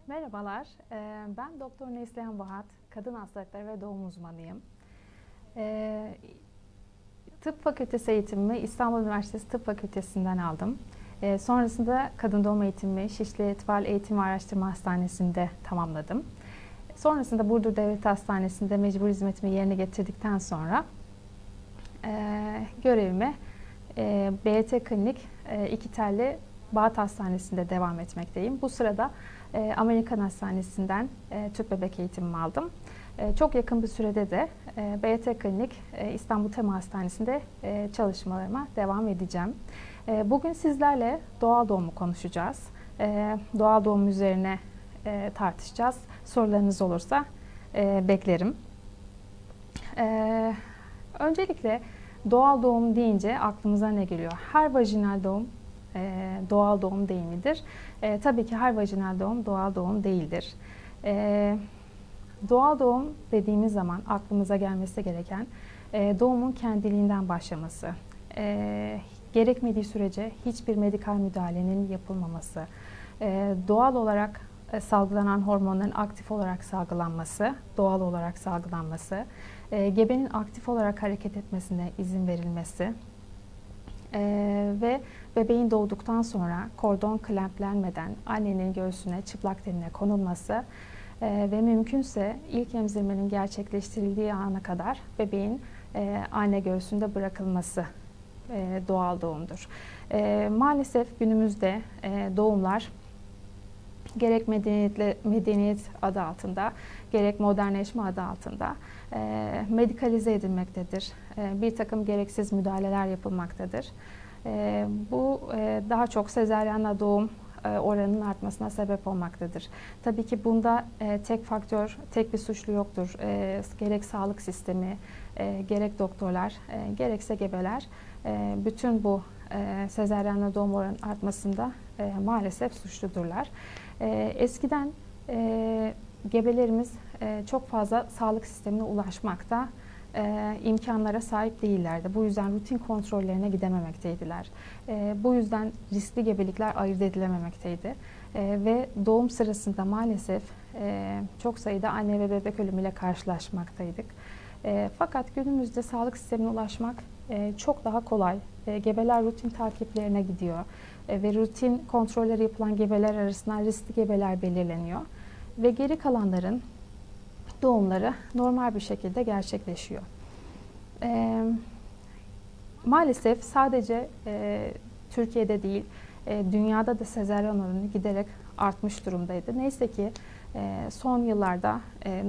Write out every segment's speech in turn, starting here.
Merhabalar, ben Doktor Neslihan Bahat, kadın hastalıkları ve doğum uzmanıyım. Tıp fakültesi eğitimimi İstanbul Üniversitesi Tıp Fakültesinden aldım. Sonrasında kadın doğum eğitimimi Şişli Tıbal Eğitim ve Araştırma Hastanesi'nde tamamladım. Sonrasında Burdur Devlet Hastanesi'nde mecbur hizmetimi yerine getirdikten sonra görevime BT Klinik İki Telli Bahat Hastanesi'nde devam etmekteyim. Bu sırada Amerikan Hastanesi'nden tüp bebek eğitimimi aldım. Çok yakın bir sürede de BT Klinik İstanbul Tema Hastanesi'nde çalışmalarıma devam edeceğim. Bugün sizlerle doğal doğumu konuşacağız. Doğal doğum üzerine tartışacağız. Sorularınız olursa beklerim. Öncelikle doğal doğum deyince aklımıza ne geliyor? Her vajinal doğum doğal doğum değil midir? Tabii ki her vajinal doğum doğal doğum değildir. Doğal doğum dediğimiz zaman aklımıza gelmesi gereken doğumun kendiliğinden başlaması, gerekmediği sürece hiçbir medikal müdahalenin yapılmaması, doğal olarak salgılanan hormonların aktif olarak salgılanması, doğal olarak salgılanması, gebenin aktif olarak hareket etmesine izin verilmesi ve bebeğin doğduktan sonra kordon klamplenmeden annenin göğsüne, çıplak tenine konulması ve mümkünse ilk emzirmenin gerçekleştirildiği ana kadar bebeğin anne göğsünde bırakılması doğal doğumdur. Maalesef günümüzde doğumlar gerek medeniyet adı altında, gerek modernleşme adı altında medikalize edilmektedir. Bir takım gereksiz müdahaleler yapılmaktadır. Bu daha çok sezaryenle doğum oranının artmasına sebep olmaktadır. Tabii ki bunda tek faktör, tek bir suçlu yoktur. Gerek sağlık sistemi, gerek doktorlar, gerekse gebeler bütün bu sezaryenle doğum oranının artmasında maalesef suçludurlar. Eskiden gebelerimiz çok fazla sağlık sistemine ulaşmakta imkanlara sahip değillerdi. Bu yüzden rutin kontrollerine gidememekteydiler. Bu yüzden riskli gebelikler ayırt edilememekteydi. Ve doğum sırasında maalesef çok sayıda anne ve bebek ölümüyle karşılaşmaktaydık. Fakat günümüzde sağlık sistemine ulaşmak çok daha kolay. Gebeler rutin takiplerine gidiyor ve rutin kontroller yapılan gebeler arasından riskli gebeler belirleniyor. Ve geri kalanların doğumları normal bir şekilde gerçekleşiyor. Maalesef sadece Türkiye'de değil, dünyada da sezaryen oranı giderek artmış durumdaydı. Neyse ki son yıllarda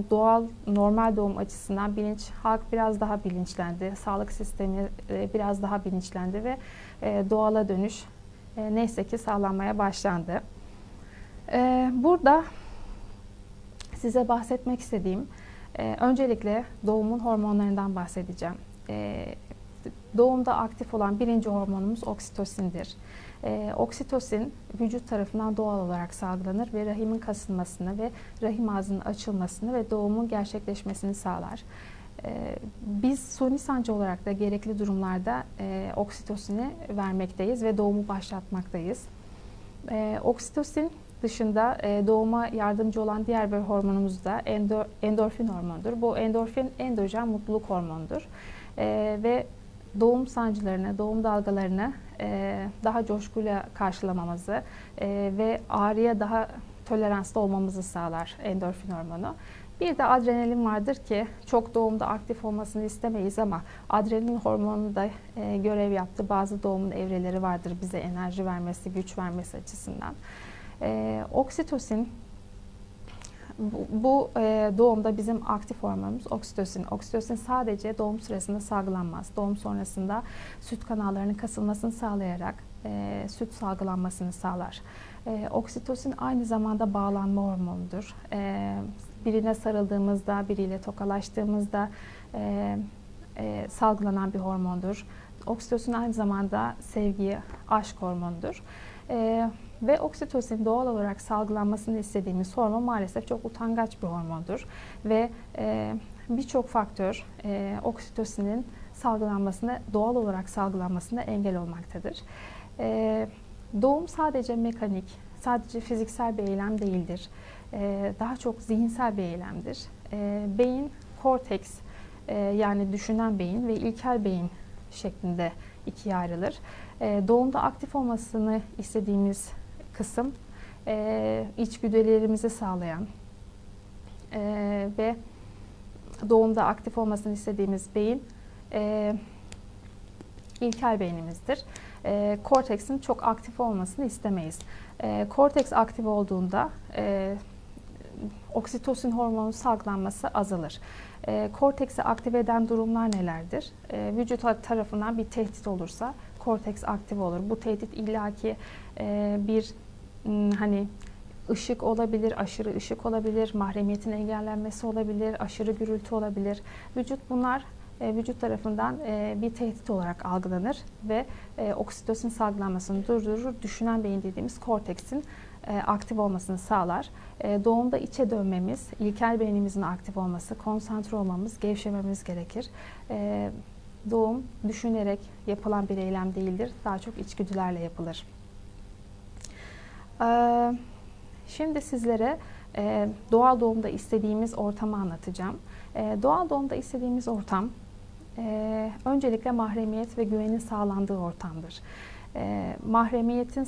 doğal, normal doğum açısından halk biraz daha bilinçlendi, sağlık sistemi biraz daha bilinçlendi ve doğala dönüş neyse ki sağlanmaya başlandı. Burada size bahsetmek istediğim, öncelikle doğumun hormonlarından bahsedeceğim. Doğumda aktif olan birinci hormonumuz oksitosindir. Oksitosin vücut tarafından doğal olarak salgılanır ve rahimin kasılmasını ve rahim ağzının açılmasını ve doğumun gerçekleşmesini sağlar. Biz suni sancı olarak da gerekli durumlarda oksitosini vermekteyiz ve doğumu başlatmaktayız. Oksitosin dışında doğuma yardımcı olan diğer bir hormonumuz da endorfin hormonudur. Bu endorfin endojen mutluluk hormonudur. Ve doğum sancılarını, doğum dalgalarını daha coşkuyla karşılamamızı ve ağrıya daha toleranslı olmamızı sağlar endorfin hormonu. Bir de adrenalin vardır ki çok doğumda aktif olmasını istemeyiz ama adrenalin hormonu da görev yaptı. Bazı doğumun evreleri vardır bize enerji vermesi, güç vermesi açısından. Oksitosin bu doğumda bizim aktif hormonumuz oksitosin. Oksitosin sadece doğum sırasında salgılanmaz. Doğum sonrasında süt kanallarının kasılmasını sağlayarak süt salgılanmasını sağlar. Oksitosin aynı zamanda bağlanma hormonudur. Birine sarıldığımızda, biriyle tokalaştığımızda salgılanan bir hormondur. Oksitosin aynı zamanda sevgi, aşk hormonudur. Ve oksitosin doğal olarak salgılanmasını istediğimiz hormon maalesef çok utangaç bir hormondur. Ve birçok faktör oksitosinin salgılanmasına, doğal olarak salgılanmasına engel olmaktadır. Doğum sadece mekanik, sadece fiziksel bir eylem değildir. Daha çok zihinsel bir eylemdir. Beyin, korteks, yani düşünen beyin ve ilkel beyin şeklinde ikiye ayrılır. Doğumda aktif olmasını istediğimiz kısım içgüdülerimizi sağlayan ve doğumda aktif olmasını istediğimiz beyin ilkel beynimizdir. Korteksin çok aktif olmasını istemeyiz. Korteks aktif olduğunda oksitosin hormonu salgılanması azalır. Korteksi aktive eden durumlar nelerdir? Vücut tarafından bir tehdit olursa korteks aktif olur. Bu tehdit illaki bir hani ışık olabilir, aşırı ışık olabilir, mahremiyetin engellenmesi olabilir, aşırı gürültü olabilir. Vücut tarafından bir tehdit olarak algılanır ve oksitosin salgılanmasını durdurur. Düşünen beyin dediğimiz korteksin aktif olmasını sağlar. Doğumda içe dönmemiz, ilkel beynimizin aktif olması, konsantre olmamız, gevşememiz gerekir. Doğum düşünerek yapılan bir eylem değildir. Daha çok içgüdülerle yapılır. Şimdi sizlere doğal doğumda istediğimiz ortamı anlatacağım. Doğal doğumda istediğimiz ortam öncelikle mahremiyet ve güvenin sağlandığı ortamdır. Mahremiyetin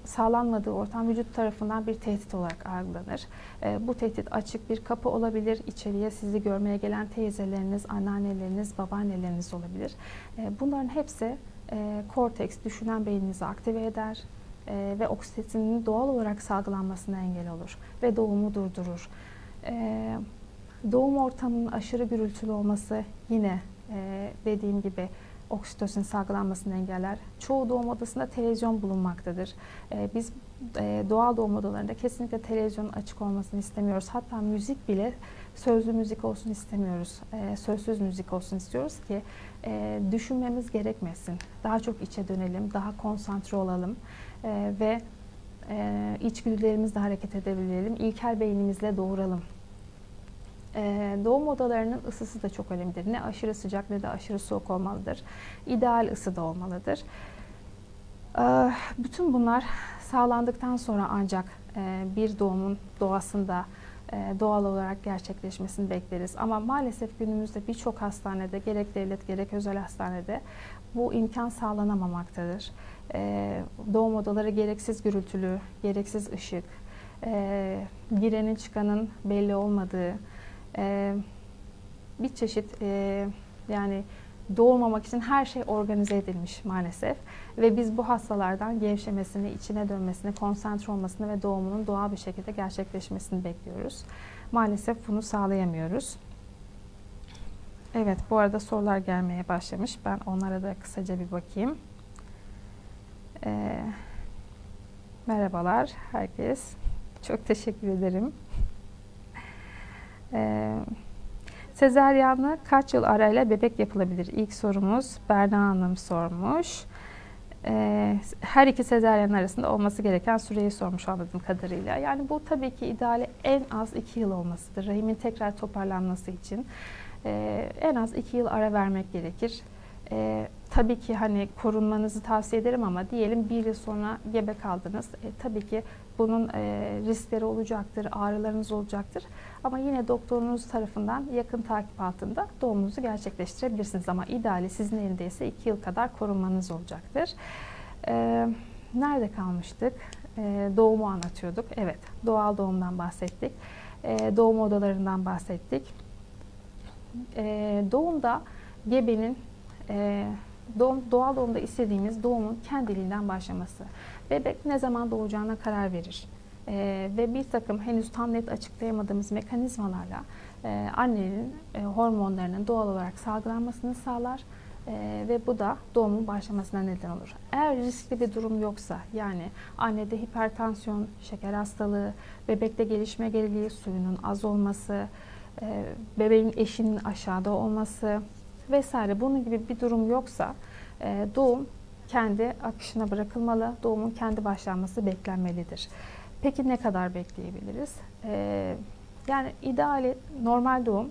sağlanmadığı ortam vücut tarafından bir tehdit olarak algılanır. Bu tehdit açık bir kapı olabilir. İçeriye sizi görmeye gelen teyzeleriniz, anneanneleriniz, babaanneleriniz olabilir. Bunların hepsi korteks, düşünen beyninizi aktive eder ve oksitosinin doğal olarak salgılanmasına engel olur ve doğumu durdurur. Doğum ortamının aşırı gürültülü olması yine dediğim gibi oksitosin salgılanmasını engeller. Çoğu doğum odasında televizyon bulunmaktadır. Biz doğal doğum odalarında kesinlikle televizyonun açık olmasını istemiyoruz. Hatta müzik bile sözlü müzik olsun istemiyoruz. Sözsüz müzik olsun istiyoruz ki düşünmemiz gerekmesin. Daha çok içe dönelim, daha konsantre olalım ve içgüdülerimizle hareket edebilelim. İlkel beynimizle doğuralım. Doğum odalarının ısısı da çok önemlidir. Ne aşırı sıcak ne de aşırı soğuk olmalıdır. İdeal ısıda olmalıdır. Bütün bunlar sağlandıktan sonra ancak bir doğumun doğasında doğal olarak gerçekleşmesini bekleriz. Ama maalesef günümüzde birçok hastanede, gerek devlet gerek özel hastanede bu imkan sağlanamamaktadır. Doğum odaları gereksiz gürültülü, gereksiz ışık, girenin çıkanın belli olmadığı, bir çeşit yani doğurmamak için her şey organize edilmiş maalesef ve biz bu hastalardan gevşemesini, içine dönmesini, konsantre olmasını ve doğumunun doğal bir şekilde gerçekleşmesini bekliyoruz. Maalesef bunu sağlayamıyoruz. Evet, bu arada sorular gelmeye başlamış. Ben onlara da kısaca bir bakayım. Merhabalar herkes. Çok teşekkür ederim. Sezaryenle kaç yıl arayla bebek yapılabilir? İlk sorumuz Berna Hanım sormuş. Her iki sezaryen arasında olması gereken süreyi sormuş anladığım kadarıyla. Yani bu tabii ki ideali en az 2 yıl olmasıdır. Rahimin tekrar toparlanması için en az 2 yıl ara vermek gerekir. Tabii ki hani korunmanızı tavsiye ederim ama diyelim 1 yıl sonra gebe kaldınız. Tabii ki bunun riskleri olacaktır, ağrılarınız olacaktır. Ama yine doktorunuz tarafından yakın takip altında doğumunuzu gerçekleştirebilirsiniz. Ama ideali sizin elindeyse 2 yıl kadar korunmanız olacaktır. Nerede kalmıştık? Doğumu anlatıyorduk. Evet, doğal doğumdan bahsettik. Doğum odalarından bahsettik. Doğumda gebenin doğal doğumda istediğimiz doğumun kendiliğinden başlaması. Bebek ne zaman doğacağına karar verir. Ve bir takım henüz tam net açıklayamadığımız mekanizmalarla annenin hormonlarının doğal olarak salgılanmasını sağlar ve bu da doğumun başlamasına neden olur. Eğer riskli bir durum yoksa, yani annede hipertansiyon, şeker hastalığı, bebekte gelişme geriliği, suyunun az olması, bebeğin eşinin aşağıda olması vesaire bunun gibi bir durum yoksa doğum kendi akışına bırakılmalı, doğumun kendi başlanması beklenmelidir. Peki ne kadar bekleyebiliriz? Yani ideali normal doğum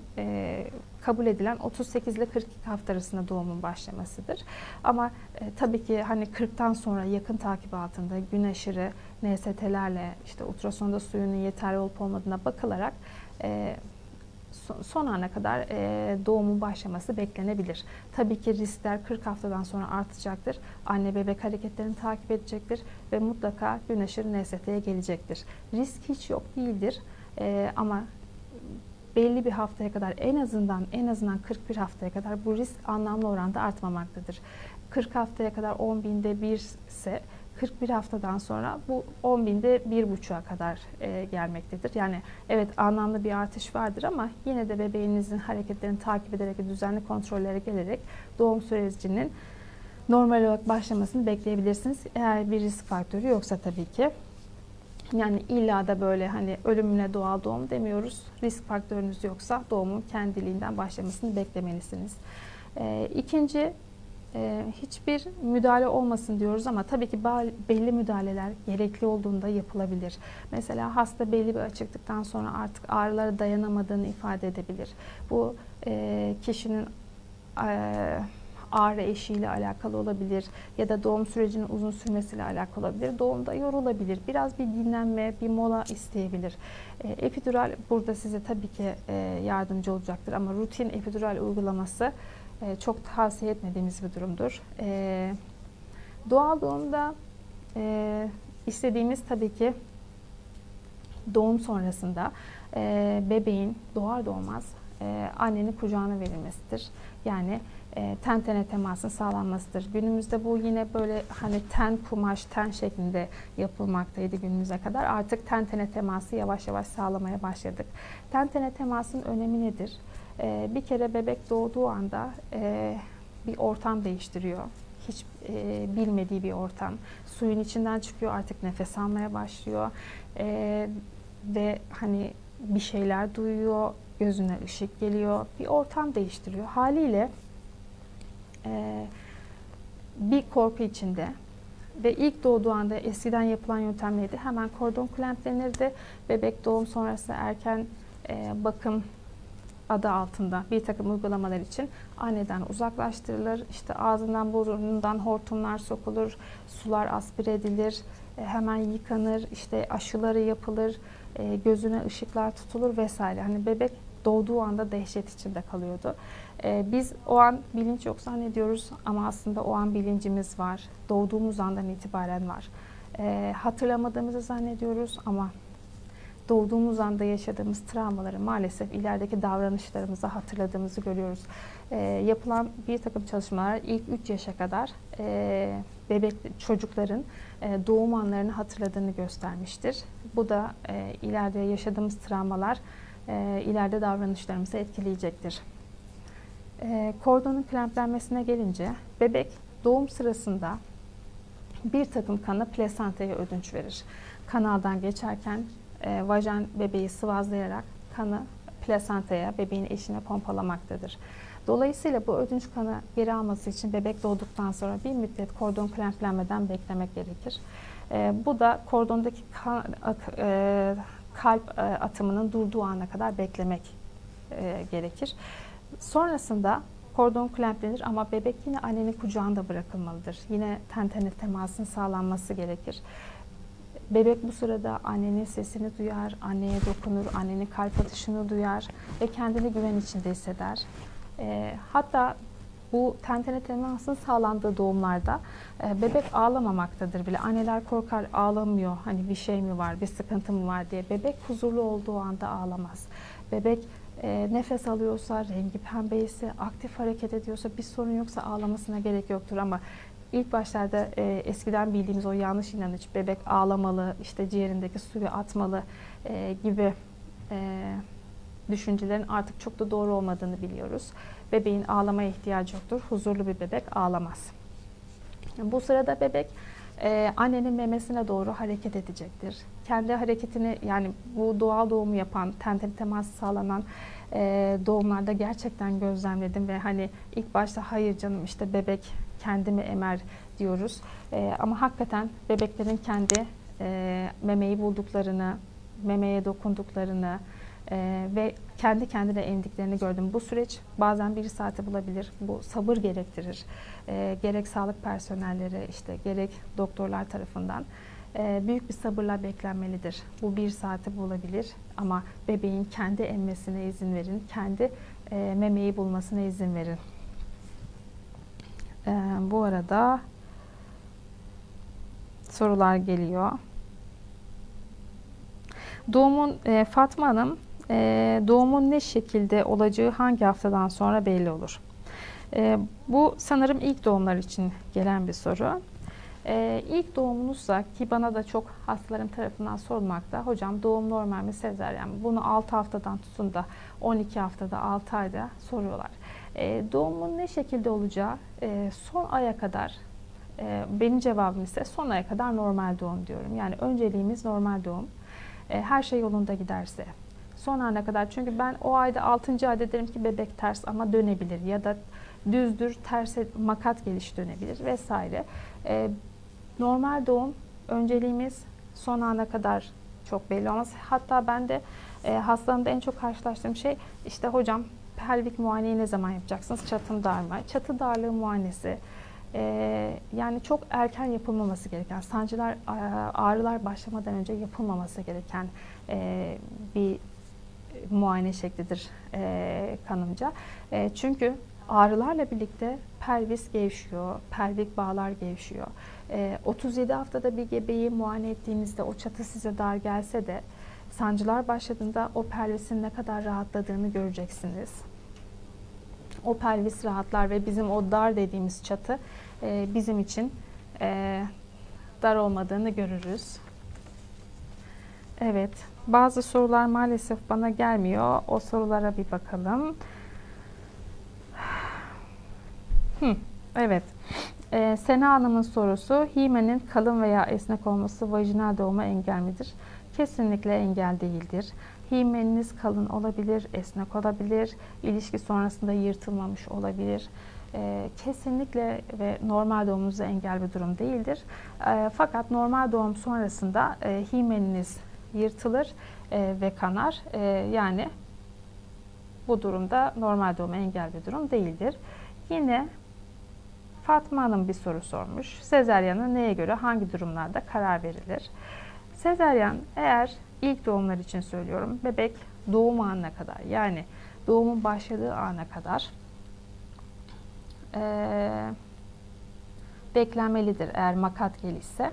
kabul edilen 38 ile 42 hafta arasında doğumun başlamasıdır. Ama tabii ki hani 40'tan sonra yakın takip altında gün aşırı NST'lerle işte ultrasonda suyunun yeterli olup olmadığına bakılarak son ana kadar doğumun başlaması beklenebilir. Tabii ki riskler 40 haftadan sonra artacaktır. Anne bebek hareketlerini takip edecektir ve mutlaka gün aşırı NST'ye gelecektir. Risk hiç yok değildir ama belli bir haftaya kadar en azından 41 haftaya kadar bu risk anlamlı oranda artmamaktadır. 40 haftaya kadar 10 binde 1 ise 41 haftadan sonra bu 10 binde 1,5'a kadar gelmektedir. Yani evet anlamlı bir artış vardır ama yine de bebeğinizin hareketlerini takip ederek, düzenli kontrollere gelerek doğum sürecinin normal olarak başlamasını bekleyebilirsiniz. Eğer bir risk faktörü yoksa tabii ki. Yani illa da böyle hani ölümüne doğal doğum demiyoruz. Risk faktörünüz yoksa doğumun kendiliğinden başlamasını beklemelisiniz. İkinci, hiçbir müdahale olmasın diyoruz ama tabii ki belli müdahaleler gerekli olduğunda yapılabilir. Mesela hasta belli bir açıklıktan sonra artık ağrılara dayanamadığını ifade edebilir. Bu kişinin ağrı eşiğiyle alakalı olabilir ya da doğum sürecinin uzun sürmesiyle alakalı olabilir. Doğumda yorulabilir. Biraz bir dinlenme, bir mola isteyebilir. Epidural burada size tabii ki yardımcı olacaktır ama rutin epidural uygulaması çok tavsiye etmediğimiz bir durumdur. Doğal doğumda istediğimiz tabii ki doğum sonrasında bebeğin doğar doğmaz annenin kucağına verilmesidir. Yani ten tene temasın sağlanmasıdır. Günümüzde bu yine böyle hani ten kumaş, ten şeklinde yapılmaktaydı günümüze kadar. Artık ten tene teması yavaş yavaş sağlamaya başladık. Ten tene temasın önemi nedir? Bir kere bebek doğduğu anda bir ortam değiştiriyor. Hiç bilmediği bir ortam. Suyun içinden çıkıyor, artık nefes almaya başlıyor. Ve hani bir şeyler duyuyor, gözüne ışık geliyor. Bir ortam değiştiriyor. Haliyle bir korku içinde ve ilk doğduğu anda eskiden yapılan yöntem neydi? Hemen kordon clamplenirdi. Bebek doğum sonrası erken bakım adı altında bir takım uygulamalar için anneden uzaklaştırılır. İşte ağzından, burnundan hortumlar sokulur, sular aspire edilir, hemen yıkanır, işte aşıları yapılır, gözüne ışıklar tutulur vesaire. Hani bebek doğduğu anda dehşet içinde kalıyordu. Biz o an bilinç yok zannediyoruz ama aslında o an bilincimiz var. Doğduğumuz andan itibaren var. Hatırlamadığımızı zannediyoruz ama doğduğumuz anda yaşadığımız travmaları maalesef ilerideki davranışlarımızda hatırladığımızı görüyoruz. Yapılan bir takım çalışmalar ilk 3 yaşa kadar çocukların doğum anlarını hatırladığını göstermiştir. Bu da ileride yaşadığımız travmalar ileride davranışlarımızı etkileyecektir. Kordonun clamplenmesine gelince bebek doğum sırasında bir takım kanı plasentaya ödünç verir. Kanaldan geçerken vajen bebeği sıvazlayarak kanı plasentaya, bebeğin eşine pompalamaktadır. Dolayısıyla bu ödünç kanı geri alması için bebek doğduktan sonra bir müddet kordon clamplenmeden beklemek gerekir. Bu da kordondaki kalp atımının durduğu ana kadar beklemek gerekir. Sonrasında kordon clamplenir ama bebek yine annenin kucağında bırakılmalıdır. Yine ten tene temasın sağlanması gerekir. Bebek bu sırada annenin sesini duyar, anneye dokunur, annenin kalp atışını duyar ve kendini güven içinde hisseder. Hatta bu ten tene temasın sağlandığı doğumlarda bebek ağlamamaktadır bile. Anneler korkar, ağlamıyor, hani bir şey mi var, bir sıkıntı mı var diye. Bebek huzurlu olduğu anda ağlamaz. Bebek nefes alıyorsa, rengi pembeyse, aktif hareket ediyorsa, bir sorun yoksa ağlamasına gerek yoktur ama İlk başlarda eskiden bildiğimiz o yanlış inanış, bebek ağlamalı, işte ciğerindeki suyu atmalı gibi düşüncelerin artık çok da doğru olmadığını biliyoruz. Bebeğin ağlamaya ihtiyacı yoktur. Huzurlu bir bebek ağlamaz. Bu sırada bebek annenin memesine doğru hareket edecektir. Kendi hareketini, yani bu doğal doğumu yapan, ten tene teması sağlanan doğumlarda gerçekten gözlemledim ve hani ilk başta hayır canım işte bebek kendimi emer diyoruz. Ama hakikaten bebeklerin kendi memeyi bulduklarını, memeye dokunduklarını ve kendi kendine emdiklerini gördüm. Bu süreç bazen 1 saate bulabilir. Bu sabır gerektirir. Gerek sağlık personelleri, işte gerek doktorlar tarafından. büyük bir sabırla beklenmelidir. Bu 1 saati bulabilir ama bebeğin kendi emmesine izin verin, kendi memeyi bulmasına izin verin. Bu arada sorular geliyor. Fatma Hanım, doğumun ne şekilde olacağı hangi haftadan sonra belli olur? Bu sanırım ilk doğumlar için gelen bir soru. İlk doğumunuzsa, ki bana da çok hastalarım tarafından sorulmakta, hocam doğum normal mi, sezaryen mi? Bunu 6 haftadan tutun da 12 haftada, 6 ayda soruyorlar. Doğumun ne şekilde olacağı son aya kadar, benim cevabım ise son aya kadar normal doğum diyorum. Yani önceliğimiz normal doğum. Her şey yolunda giderse. Son ana kadar, çünkü ben o ayda 6. ayda derim ki bebek ters ama dönebilir ya da düzdür, terse makat geliş dönebilir vesaire. Normal doğum önceliğimiz, son ana kadar çok belli olmaz. Hatta ben de hastalarımda en çok karşılaştığım şey, işte hocam pelvik muayeneyi ne zaman yapacaksınız? Çatım dar mı? Çatı darlığı muayenesi yani çok erken yapılmaması gereken, sancılar, ağrılar başlamadan önce yapılmaması gereken bir muayene şeklidir kanımca. Çünkü ağrılarla birlikte pelvis gevşiyor, pelvik bağlar gevşiyor. 37 haftada bir gebeyi muayene ettiğinizde o çatı size dar gelse de sancılar başladığında o pelvisin ne kadar rahatladığını göreceksiniz. O pelvis rahatlar ve bizim o dar dediğimiz çatı bizim için dar olmadığını görürüz. Evet, bazı sorular maalesef bana gelmiyor. O sorulara bir bakalım. Evet. Sena Hanım'ın sorusu, himenin kalın veya esnek olması vajinal doğuma engel midir? Kesinlikle engel değildir. Himeniniz kalın olabilir, esnek olabilir, ilişki sonrasında yırtılmamış olabilir. Kesinlikle ve normal doğumunuza engel bir durum değildir. Fakat normal doğum sonrasında himeniniz yırtılır ve kanar. Yani bu durumda normal doğuma engel bir durum değildir. Yine Fatma Hanım bir soru sormuş. Sezaryana neye göre, hangi durumlarda karar verilir? Sezaryen, eğer ilk doğumlar için söylüyorum, bebek doğum anına kadar, yani doğumun başladığı ana kadar beklenmelidir. Eğer makat gelişse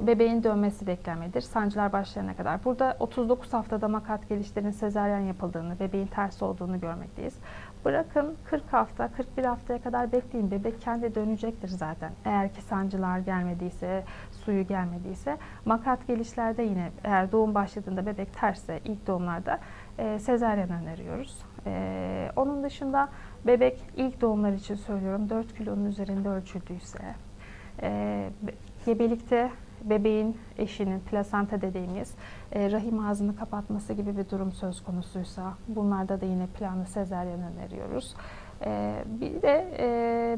bebeğin dönmesi beklenmelidir. Sancılar başlayana kadar. Burada 39 haftada makat gelişlerin sezaryen yapıldığını, bebeğin ters olduğunu görmekteyiz. Bırakın 40 hafta, 41 haftaya kadar bekleyin. Bebek kendi dönecektir zaten. Eğer ki sancılar gelmediyse, suyu gelmediyse. Makat gelişlerde yine eğer doğum başladığında bebek tersse ilk doğumlarda sezaryen öneriyoruz. Onun dışında bebek ilk doğumlar için söylüyorum 4 kilonun üzerinde ölçüldüyse, gebelikte bebeğin, eşinin, plasenta dediğimiz rahim ağzını kapatması gibi bir durum söz konusuysa bunlarda da yine planlı sezaryen öneriyoruz. Bir de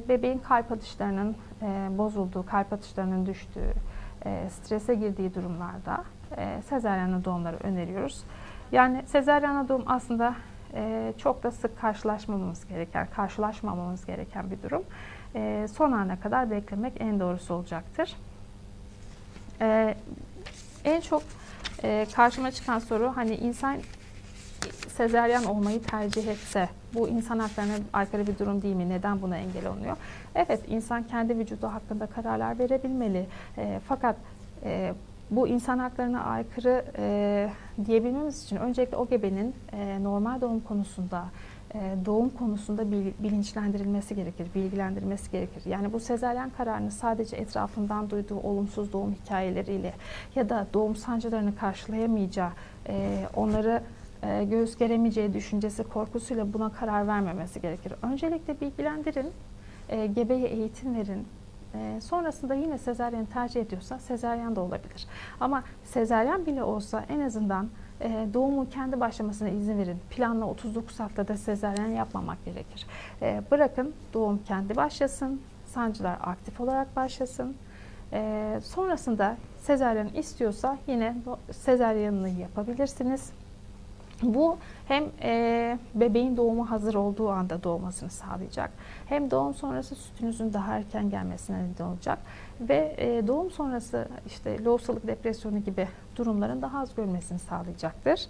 bebeğin kalp atışlarının bozulduğu, kalp atışlarının düştüğü, strese girdiği durumlarda sezaryen doğumları öneriyoruz. Yani sezaryen doğum aslında çok da sık karşılaşmamamız gereken bir durum. Son ana kadar beklemek en doğrusu olacaktır. En çok karşıma çıkan soru, hani insan sezaryen olmayı tercih etse bu insan haklarına aykırı bir durum değil mi? Neden buna engel olunuyor? Evet, insan kendi vücudu hakkında kararlar verebilmeli. Fakat bu insan haklarına aykırı diyebilmemiz için öncelikle o gebenin normal doğum konusunda, doğum konusunda bilinçlendirilmesi gerekir, bilgilendirilmesi gerekir. Yani bu sezaryen kararını sadece etrafından duyduğu olumsuz doğum hikayeleriyle ya da doğum sancılarını karşılayamayacağı, onları göğüs geremeyeceği düşüncesi, korkusuyla buna karar vermemesi gerekir. Öncelikle bilgilendirin, gebeye eğitim verin. Sonrasında yine sezaryen tercih ediyorsa sezaryen de olabilir. Ama sezaryen bile olsa en azından doğumun kendi başlamasına izin verin. Planla 39 haftada sezaryen yapmamak gerekir. Bırakın doğum kendi başlasın, sancılar aktif olarak başlasın. Sonrasında sezaryen istiyorsa yine sezaryenini yapabilirsiniz. Bu hem bebeğin doğumu hazır olduğu anda doğmasını sağlayacak, hem doğum sonrası sütünüzün daha erken gelmesine neden olacak ve doğum sonrası işte lohusalık depresyonu gibi durumların daha az görmesini sağlayacaktır.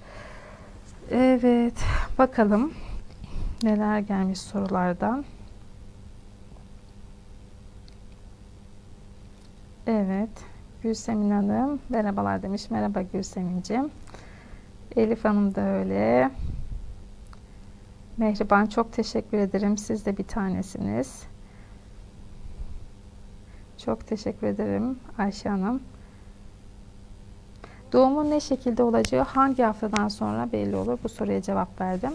Evet, bakalım neler gelmiş sorulardan. Evet, Gülsemin Hanım merhabalar demiş. Merhaba Gülsemin'cim. Elif Hanım da öyle. Mehriban, çok teşekkür ederim. Siz de bir tanesiniz. Çok teşekkür ederim Ayşe Hanım. Doğumun ne şekilde olacağı hangi haftadan sonra belli olur? Bu soruya cevap verdim.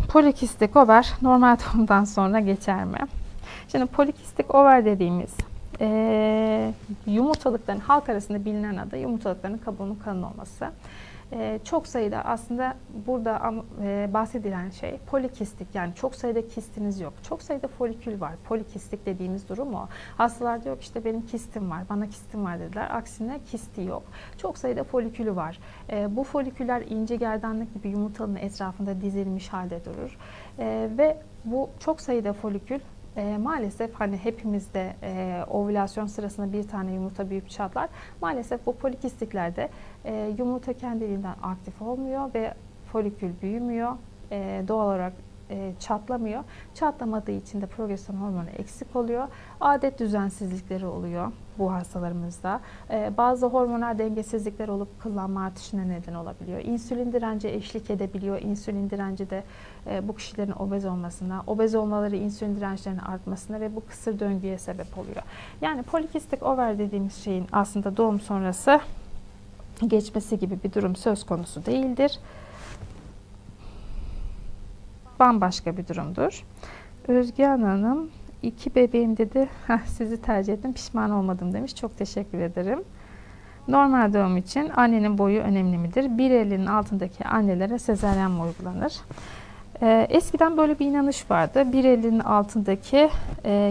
Polikistik over normal doğumdan sonra geçer mi? Şimdi polikistik over dediğimiz yumurtalıkların halk arasında bilinen adı yumurtalıkların kabuğunun kalın olması. Çok sayıda aslında burada bahsedilen şey polikistik, yani çok sayıda kistiniz yok. Çok sayıda folikül var. Polikistik dediğimiz durum o. Hastalar diyor ki işte benim kistim var, bana kistim var dediler. Aksine kisti yok. Çok sayıda folikülü var. Bu foliküller ince gerdanlık gibi yumurtalığın etrafında dizilmiş halde durur. Ve bu çok sayıda folikül maalesef hani hepimizde ovülasyon sırasında bir tane yumurta büyüyüp çatlar. Maalesef bu polikistiklerde yumurta kendiliğinden aktif olmuyor ve folikül büyümüyor. Doğal olarak çatlamıyor. Çatlamadığı için de progesteron hormonu eksik oluyor. Adet düzensizlikleri oluyor bu hastalarımızda. Bazı hormonal dengesizlikler olup kıllanma artışına neden olabiliyor. İnsülin direnci eşlik edebiliyor. İnsülin direnci de bu kişilerin obez olmasına, obez olmaları insülin dirençlerinin artmasına ve bu kısır döngüye sebep oluyor. Yani polikistik over dediğimiz şeyin aslında doğum sonrası geçmesi gibi bir durum söz konusu değildir. Bambaşka bir durumdur. Özge Hanım 2 bebeğim dedi. Sizi tercih ettim, pişman olmadım demiş. Çok teşekkür ederim. Normal doğum için annenin boyu önemli midir? 1.50'nin altındaki annelere sezaryen mi uygulanır? Eskiden böyle bir inanış vardı. 1.50'nin altındaki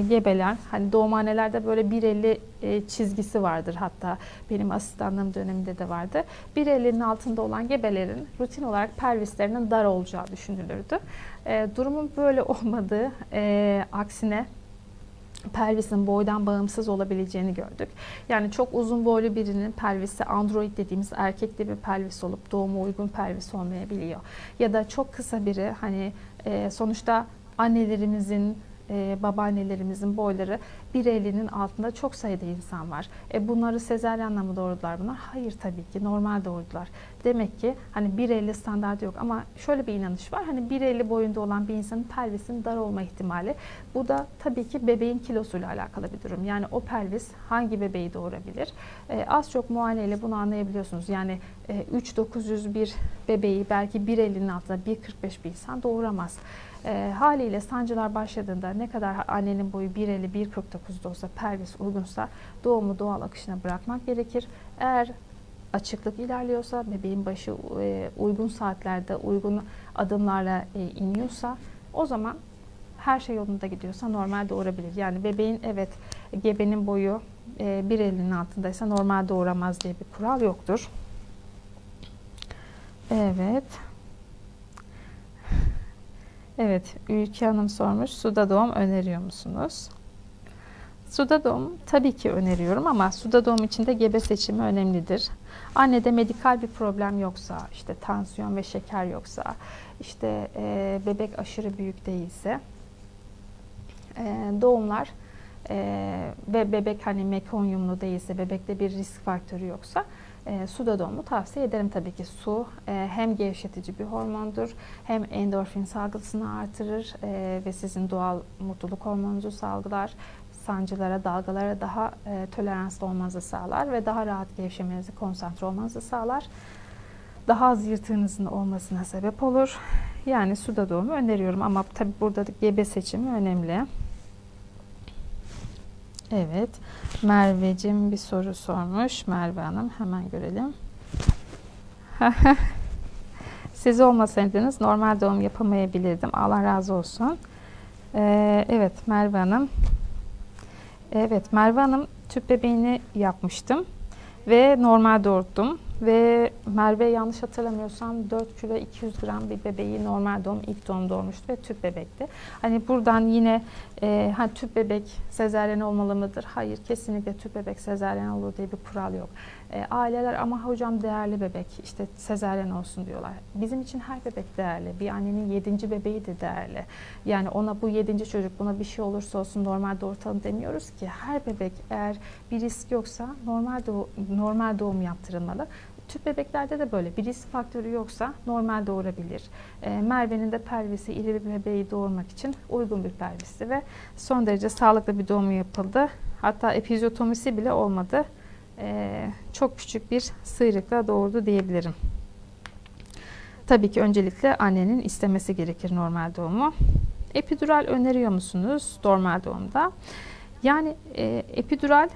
gebeler, hani doğumhanelerde böyle 1.50 çizgisi vardır, hatta benim asistanlığım döneminde de vardı. 1.50'nin altında olan gebelerin rutin olarak pelvislerinin dar olacağı düşünülürdü. Durumun böyle olmadığı, aksine pelvisin boydan bağımsız olabileceğini gördük. Yani çok uzun boylu birinin pelvisi android dediğimiz erkekli bir pelvis olup doğuma uygun pelvis olmayabiliyor. Ya da çok kısa biri, hani sonuçta annelerimizin, babaannelerimizin boyları 1.50'nin altında çok sayıda insan var. Bunları sezaryenle mi doğurdular bunlar? Hayır, tabii ki normal doğurdular. Demek ki hani 1.50 standartı yok, ama şöyle bir inanış var. Hani 1.50 boyunda olan bir insanın pelvisinin dar olma ihtimali. Bu da tabii ki bebeğin kilosuyla alakalı bir durum. Yani o pelvis hangi bebeği doğurabilir? Az çok muayeneyle bunu anlayabiliyorsunuz. Yani 3.900 bir bebeği belki 1.50'nin altında 1.45 bir insan doğuramaz. Haliyle sancılar başladığında ne kadar annenin boyu 1.50, 1.49'da olsa, pelvis uygunsa doğumu doğal akışına bırakmak gerekir. Eğer açıklık ilerliyorsa, bebeğin başı uygun saatlerde, uygun adımlarla iniyorsa, o zaman her şey yolunda gidiyorsa normal doğurabilir. Yani bebeğin, evet, gebenin boyu 1.50'nin altındaysa normal doğuramaz diye bir kural yoktur. Evet. Evet, Ülke Hanım sormuş. Suda doğum öneriyor musunuz? Suda doğum tabii ki öneriyorum, ama suda doğum için de gebe seçimi önemlidir. Annede medikal bir problem yoksa, işte tansiyon ve şeker yoksa, işte bebek aşırı büyük değilse, doğumlar ve bebek hani mekonyumlu değilse, bebekte bir risk faktörü yoksa suda doğumu tavsiye ederim tabii ki. Su hem gevşetici bir hormondur, hem endorfin salgısını artırır ve sizin doğal mutluluk hormonunuzu salgılar. Sancılara, dalgalara daha toleranslı olmanızı sağlar ve daha rahat gevşemenizi, konsantre olmanızı sağlar. Daha az yırtığınızın olmasına sebep olur. Yani suda doğumu öneriyorum, ama tabii burada gebe seçimi önemli. Evet, Merveciğim bir soru sormuş. Merve Hanım, hemen görelim. Siz olmasaydınız normal doğum yapamayabilirdim. Allah razı olsun. Evet Merve Hanım. Evet Merve Hanım, tüp bebeğini yapmıştım ve normal doğurdum. Ve Merve yanlış hatırlamıyorsam 4 kilo 200 gram bir bebeği normal doğum, ilk doğum doğurmuştu ve tüp bebekti. Hani buradan yine tüp bebek sezaryen olmalı mıdır? Hayır, kesinlikle tüp bebek sezaryen olur diye bir kural yok. Aileler ama hocam değerli bebek, işte sezaryen olsun diyorlar. Bizim için her bebek değerli. Bir annenin 7. bebeği de değerli. Yani ona bu 7. çocuk, buna bir şey olursa olsun normal doğurtalım demiyoruz ki. Her bebek eğer bir risk yoksa normal doğum yaptırılmalı. Tüp bebeklerde de böyle bir risk faktörü yoksa normal doğurabilir. Merve'nin de pelvisi iri bir bebeği doğurmak için uygun bir pelvisti ve son derece sağlıklı bir doğumu yapıldı. Hatta epizyotomisi bile olmadı. Çok küçük bir sıyrıkla doğurdu diyebilirim. Tabii ki öncelikle annenin istemesi gerekir normal doğumu. Epidural öneriyor musunuz normal doğumda? Yani epidural,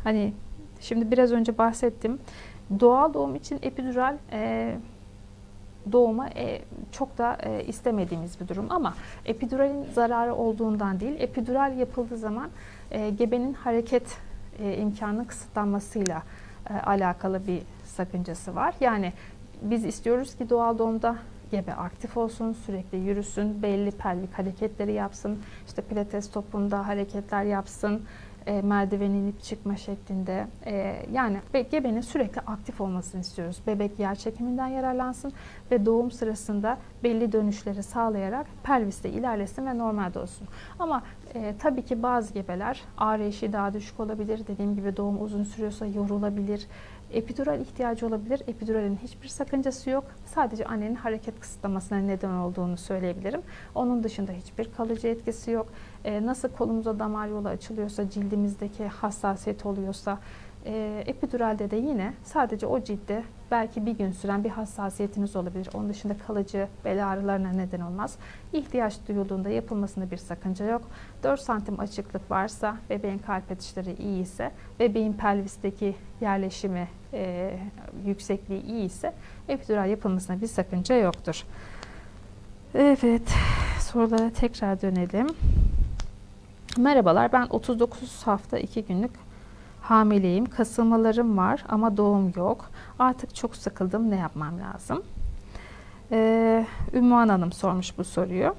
hani şimdi biraz önce bahsettim. Doğal doğum için epidural doğuma çok da istemediğimiz bir durum ama epiduralin zararı olduğundan değil, epidural yapıldığı zaman gebenin hareket imkanının kısıtlanmasıyla alakalı bir sakıncası var. Yani biz istiyoruz ki doğal doğumda gebe aktif olsun, sürekli yürüsün, belli pelvik hareketleri yapsın, işte pilates topunda hareketler yapsın, merdiven inip çıkma şeklinde. Yani gebenin sürekli aktif olmasını istiyoruz. Bebek yer çekiminden yararlansın ve doğum sırasında belli dönüşleri sağlayarak pelviste ilerlesin ve normal doğsun. Ama tabii ki bazı gebeler ağrı eşiği daha düşük olabilir. Dediğim gibi doğum uzun sürüyorsa yorulabilir. Epidural ihtiyacı olabilir. Epiduralin hiçbir sakıncası yok. Sadece annenin hareket kısıtlamasına neden olduğunu söyleyebilirim. Onun dışında hiçbir kalıcı etkisi yok. Nasıl kolumuza damar yolu açılıyorsa, cildimizdeki hassasiyet oluyorsa, epiduralde de yine sadece o ciltte belki bir gün süren bir hassasiyetiniz olabilir. Onun dışında kalıcı bel ağrılarına neden olmaz. İhtiyaç duyulduğunda yapılmasında bir sakınca yok. 4 santim açıklık varsa, bebeğin kalp atışları iyi ise, bebeğin pelvisteki yerleşimi, yüksekliği iyi ise epidural yapılmasına bir sakınca yoktur. Evet, sorulara tekrar dönelim. Merhabalar, ben 39 hafta 2 günlük hamileyim. Kasılmalarım var ama doğum yok. Artık çok sıkıldım. Ne yapmam lazım? Ümmühan Hanım sormuş bu soruyu.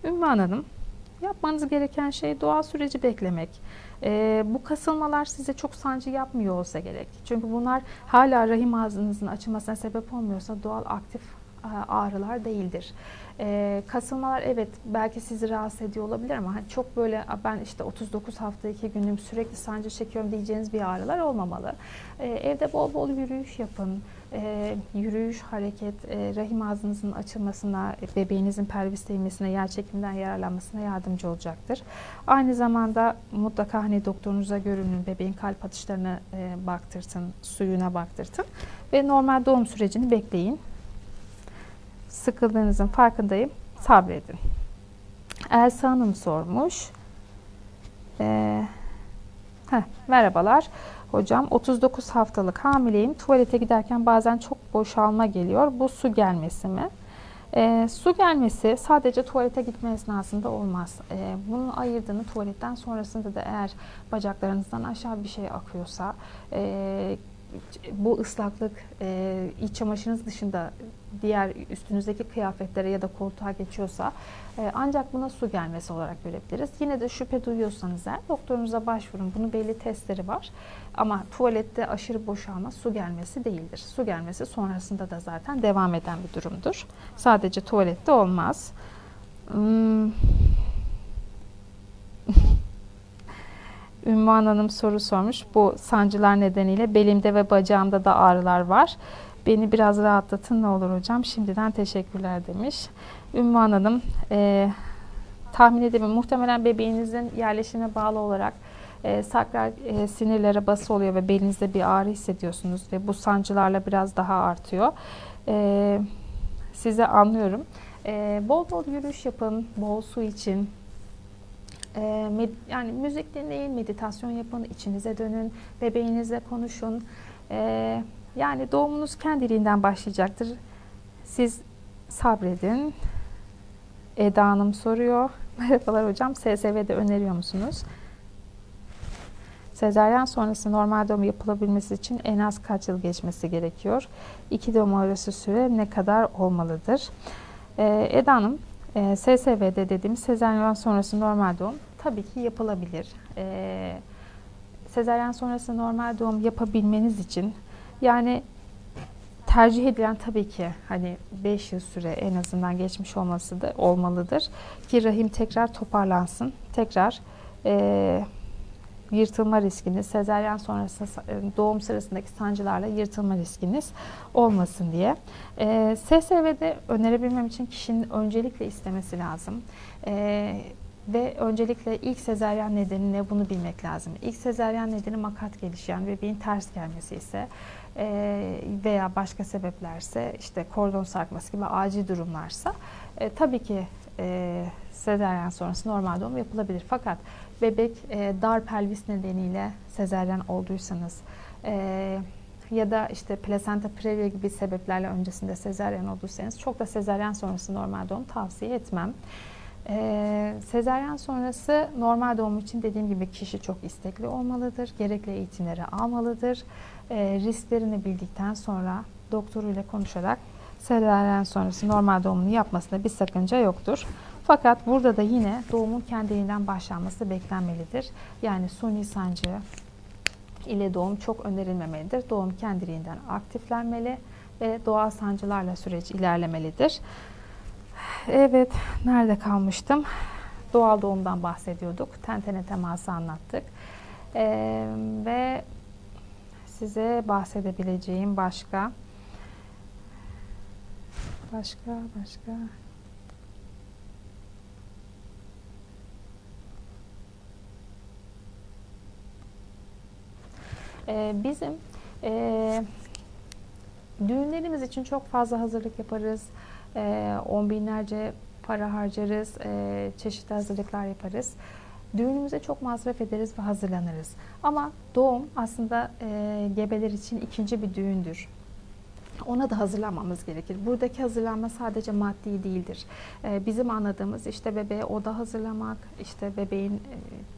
Ümmühan Hanım, yapmanız gereken şey doğal süreci beklemek. Bu kasılmalar size çok sancı yapmıyor olsa gerek. Çünkü bunlar hala rahim ağzınızın açılmasına sebep olmuyorsa doğal aktif ağrılar değildir. Kasılmalar evet belki sizi rahatsız ediyor olabilir ama çok böyle ben işte 39 hafta 2 günlük sürekli sancı çekiyorum diyeceğiniz bir ağrılar olmamalı. Evde bol bol yürüyüş yapın. Yürüyüş, hareket, rahim ağzınızın açılmasına, bebeğinizin pelviste inmesine, yer çekiminden yararlanmasına yardımcı olacaktır. Aynı zamanda mutlaka hani doktorunuza görünün, bebeğin kalp atışlarına baktırtın, suyuna baktırtın ve normal doğum sürecini bekleyin. Sıkıldığınızın farkındayım. Sabredin. Elsa Hanım sormuş. Merhabalar. Hocam 39 haftalık hamileyim. Tuvalete giderken bazen çok boşalma geliyor. Bu su gelmesi mi? Su gelmesi sadece tuvalete gitme esnasında olmaz. Bunun ayırdığını tuvaletten sonrasında da eğer bacaklarınızdan aşağı bir şey akıyorsa, bu ıslaklık iç çamaşırınız dışında diğer üstünüzdeki kıyafetlere ya da koltuğa geçiyorsa ancak buna su gelmesi olarak görebiliriz. Yine de şüphe duyuyorsanız eğer doktorunuza başvurun. Bunun belli testleri var. Ama tuvalette aşırı boşalma su gelmesi değildir. Su gelmesi sonrasında da zaten devam eden bir durumdur. Sadece tuvalette olmaz. Ümmühan Hanım soru sormuş. Bu sancılar nedeniyle belimde ve bacağımda da ağrılar var. Beni biraz rahatlatın ne olur hocam. Şimdiden teşekkürler demiş. Ümmühan Hanım, tahmin edemiyorum. Muhtemelen bebeğinizin yerleşimine bağlı olarak sakral sinirlere bası oluyor ve belinizde bir ağrı hissediyorsunuz ve bu sancılarla biraz daha artıyor. Sizi anlıyorum. Bol bol yürüyüş yapın, bol su için. Yani müzik dinleyin, meditasyon yapın, içinize dönün, bebeğinizle konuşun. Yani doğumunuz kendiliğinden başlayacaktır. Siz sabredin. Eda Hanım soruyor. Merhabalar hocam, SSV'de öneriyor musunuz? Sezaryen sonrası normal doğum yapılabilmesi için en az kaç yıl geçmesi gerekiyor? 2 doğum arası süre ne kadar olmalıdır? Eda Hanım, SSV'de dediğimiz sezaryen sonrası normal doğum tabii ki yapılabilir. Sezaryen sonrası normal doğum yapabilmeniz için yani tercih edilen tabii ki hani 5 yıl süre en azından geçmiş olması da olmalıdır ki rahim tekrar toparlansın. Tekrar yırtılma riskiniz, sezaryen sonrası doğum sırasındaki sancılarla yırtılma riskiniz olmasın diye. SSV'de önerebilmem için kişinin öncelikle istemesi lazım. Ve öncelikle ilk sezaryen nedeni ne, bunu bilmek lazım. İlk sezaryen nedeni makat gelişen, bebeğin ters gelmesi ise veya başka sebeplerse, işte kordon sarkması gibi acil durumlarsa tabii ki sezaryen sonrası normal doğum yapılabilir. Fakat bebek dar pelvis nedeniyle sezaryen olduysanız ya da işte plasenta previa gibi sebeplerle öncesinde sezaryen olduysanız çok da sezaryen sonrası normal doğum tavsiye etmem. Sezaryen sonrası normal doğum için dediğim gibi kişi çok istekli olmalıdır. Gerekli eğitimleri almalıdır. Risklerini bildikten sonra doktoruyla konuşarak sezaryen sonrası normal doğumunu yapmasında bir sakınca yoktur. Fakat burada da yine doğumun kendiliğinden başlanması beklenmelidir. Yani suni sancı ile doğum çok önerilmemelidir. Doğum kendiliğinden aktiflenmeli ve doğal sancılarla süreç ilerlemelidir. Evet, nerede kalmıştım? Doğal doğumdan bahsediyorduk. Tentene teması anlattık. Ve size bahsedebileceğim başka. Bizim düğünlerimiz için çok fazla hazırlık yaparız. 10 binlerce para harcarız. Çeşitli hazırlıklar yaparız. Düğünümüze çok masraf ederiz ve hazırlanırız. Ama doğum aslında gebeler için ikinci bir düğündür. Ona da hazırlanmamız gerekir. Buradaki hazırlanma sadece maddi değildir. Bizim anladığımız işte bebeğe oda hazırlamak, işte bebeğin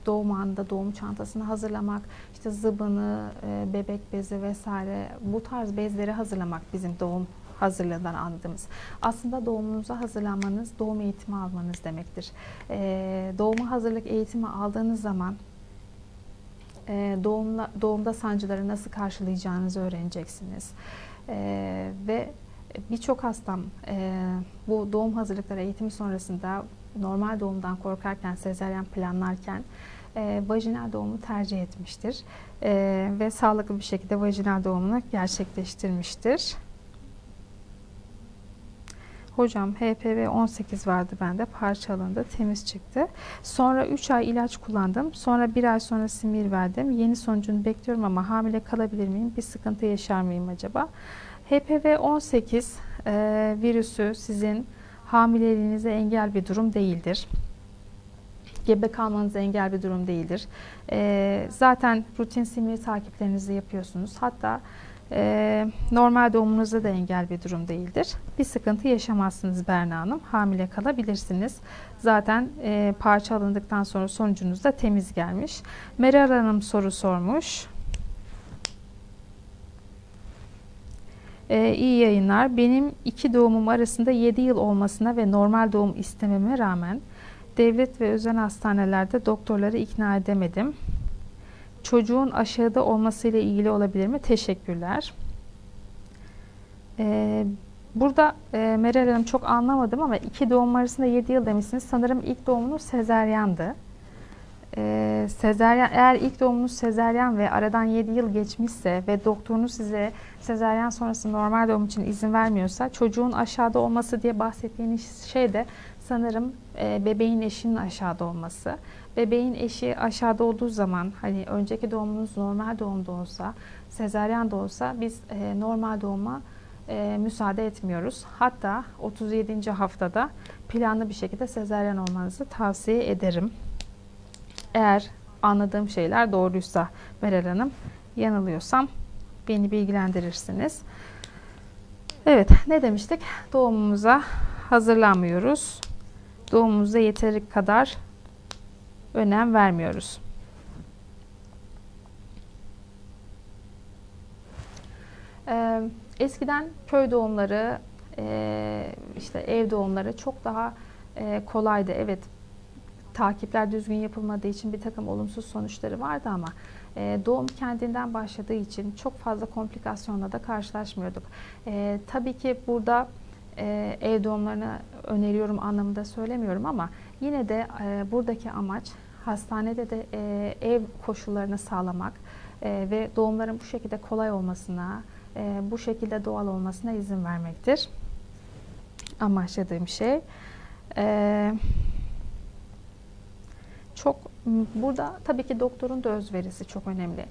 doğum anında doğum çantasını hazırlamak, işte zıbını, bebek bezi vesaire bu tarz bezleri hazırlamak bizim doğum hazırlığından anladığımız. Aslında doğumunuza hazırlanmanız, doğum eğitimi almanız demektir. Doğuma hazırlık eğitimi aldığınız zaman doğumda sancıları nasıl karşılayacağınızı öğreneceksiniz. Ve birçok hastam bu doğum hazırlıkları eğitimi sonrasında normal doğumdan korkarken, sezaryen planlarken vajinal doğumu tercih etmiştir. Ve sağlıklı bir şekilde vajinal doğumunu gerçekleştirmiştir. Hocam HPV 18 vardı bende, parça alındı, temiz çıktı. Sonra 3 ay ilaç kullandım. Sonra 1 ay sonra simir verdim. Yeni sonucunu bekliyorum ama hamile kalabilir miyim? Bir sıkıntı yaşar mıyım acaba? HPV 18 virüsü sizin hamileliğinize engel bir durum değildir. Gebe kalmanıza engel bir durum değildir. Zaten rutin simir takiplerinizi yapıyorsunuz. Hatta normal doğumunuza da engel bir durum değildir. Bir sıkıntı yaşamazsınız Berna Hanım. Hamile kalabilirsiniz. Zaten parça alındıktan sonra sonucunuz da temiz gelmiş. Meral Hanım soru sormuş. İyi yayınlar. Benim 2 doğumum arasında 7 yıl olmasına ve normal doğum istememe rağmen devlet ve özel hastanelerde doktorları ikna edemedim. Çocuğun aşağıda olmasıyla ilgili olabilir mi? Teşekkürler. Burada Meral Hanım çok anlamadım ama 2 doğum arasında 7 yıl demişsiniz. Sanırım ilk doğumunuz sezaryandı. Eğer ilk doğumunuz sezaryen ve aradan 7 yıl geçmişse ve doktorunuz size sezaryen sonrası normal doğum için izin vermiyorsa, çocuğun aşağıda olması diye bahsettiğiniz şey de sanırım bebeğin eşinin aşağıda olması. Bebeğin eşi aşağıda olduğu zaman, hani önceki doğumunuz normal doğumda olsa, sezaryen de olsa biz normal doğuma müsaade etmiyoruz. Hatta 37. haftada planlı bir şekilde sezaryen olmanızı tavsiye ederim. Eğer anladığım şeyler doğruysa Meral Hanım, yanılıyorsam beni bilgilendirirsiniz. Evet, ne demiştik? Doğumumuza hazırlanmıyoruz. Doğumumuza yeteri kadar önem vermiyoruz. Eskiden köy doğumları, işte ev doğumları çok daha kolaydı. Evet, takipler düzgün yapılmadığı için bir takım olumsuz sonuçları vardı ama doğum kendinden başladığı için çok fazla komplikasyonla da karşılaşmıyorduk. Tabii ki burada ev doğumlarını öneriyorum anlamında söylemiyorum ama yine de buradaki amaç hastanede de ev koşullarını sağlamak ve doğumların bu şekilde kolay olmasına, bu şekilde doğal olmasına izin vermektir. Amaçladığım şey. Çok burada tabii ki doktorun da özverisi çok önemli.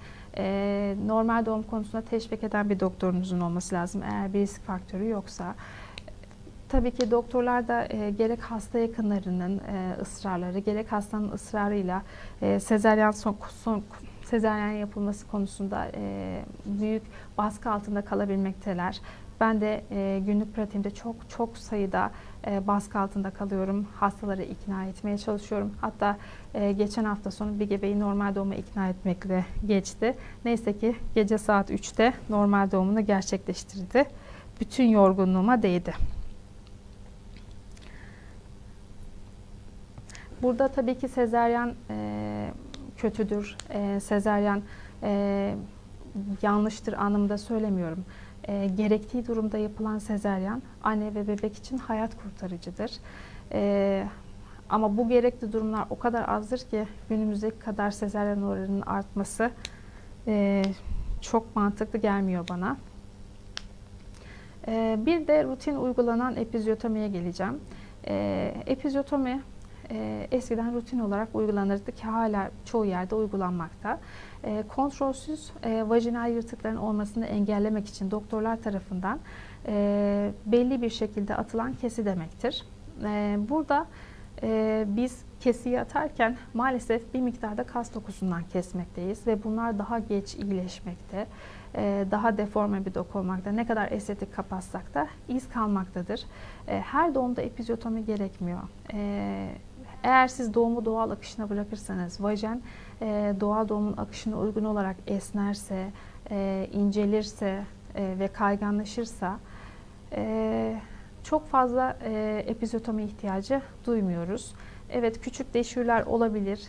Normal doğum konusunda teşvik eden bir doktorunuzun olması lazım eğer bir risk faktörü yoksa. Tabii ki doktorlar da gerek hasta yakınlarının ısrarları, gerek hastanın ısrarıyla sezaryen yapılması konusunda büyük baskı altında kalabilmekteler. Ben de günlük pratiğimde çok sayıda baskı altında kalıyorum. Hastaları ikna etmeye çalışıyorum. Hatta geçen hafta sonu bir gebeyi normal doğuma ikna etmekle geçti. Neyse ki gece saat 3'te normal doğumunu gerçekleştirdi. Bütün yorgunluğuma değdi. Burada tabii ki sezaryen kötüdür. Sezaryen yanlıştır anlamında söylemiyorum. Gerektiği durumda yapılan sezaryen anne ve bebek için hayat kurtarıcıdır. Ama bu gerekli durumlar o kadar azdır ki günümüzdeki kadar sezaryen oranının artması çok mantıklı gelmiyor bana. Bir de rutin uygulanan epizyotomiye geleceğim. Epizyotomi eskiden rutin olarak uygulanırdı ki hala çoğu yerde uygulanmakta. Kontrolsüz vajinal yırtıkların olmasını engellemek için doktorlar tarafından belli bir şekilde atılan kesi demektir. Burada biz kesiyi atarken maalesef bir miktarda kas dokusundan kesmekteyiz ve bunlar daha geç iyileşmekte, daha deforme bir doku olmakta. Ne kadar estetik kapatsak da iz kalmaktadır. Her doğumda epizyotomi gerekmiyor. Eğer siz doğumu doğal akışına bırakırsanız, vajen doğal doğumun akışına uygun olarak esnerse, incelirse ve kayganlaşırsa çok fazla epizyotomi ihtiyacı duymuyoruz. Evet, küçük deşürler olabilir.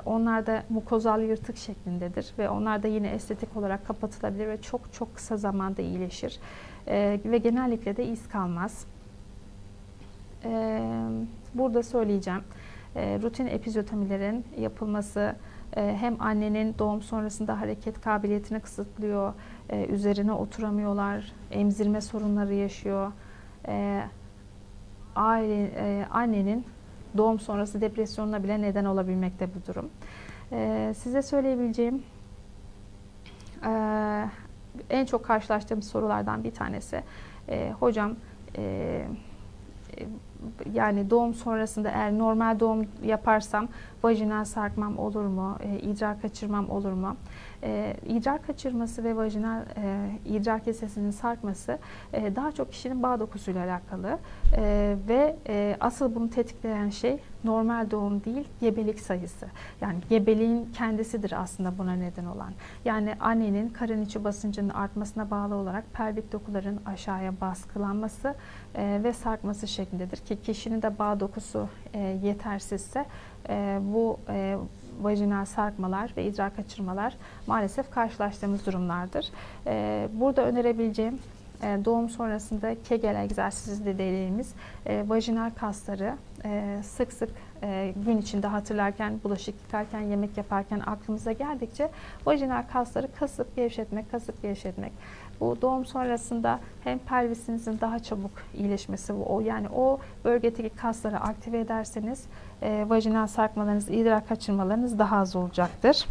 Onlar da mukozal yırtık şeklindedir ve onlar da yine estetik olarak kapatılabilir ve çok kısa zamanda iyileşir. Ve genellikle de iz kalmaz. Burada söyleyeceğim. Rutin epizyotomilerin yapılması hem annenin doğum sonrasında hareket kabiliyetini kısıtlıyor, üzerine oturamıyorlar, emzirme sorunları yaşıyor. Annenin doğum sonrası depresyonuna bile neden olabilmekte bu durum. Size söyleyebileceğim en çok karşılaştığım sorulardan bir tanesi. Hocam, yani doğum sonrasında eğer normal doğum yaparsam vajinal sarkmam olur mu? İdrar kaçırmam olur mu? İdrar kaçırması ve vajinal idrar kesesinin sarkması daha çok kişinin bağ dokusuyla alakalı ve asıl bunu tetikleyen şey normal doğum değil, gebelik sayısı. Yani gebeliğin kendisidir aslında buna neden olan. Yani annenin karın içi basıncının artmasına bağlı olarak pelvik dokuların aşağıya baskılanması ve sarkması şeklindedir ki kişinin de bağ dokusu yetersizse bu vajinal sarkmalar ve idrar kaçırmalar maalesef karşılaştığımız durumlardır. Burada önerebileceğim doğum sonrasında Kegel egzersizi dediğimiz vajinal kasları sık sık gün içinde hatırlarken, bulaşık yıkarken, yemek yaparken aklımıza geldikçe vajinal kasları kasıp gevşetmek. Bu doğum sonrasında hem pelvisinizin daha çabuk iyileşmesi, yani o bölgedeki kasları aktive ederseniz vajinal sarkmalarınız, idrar kaçırmalarınız daha az olacaktır.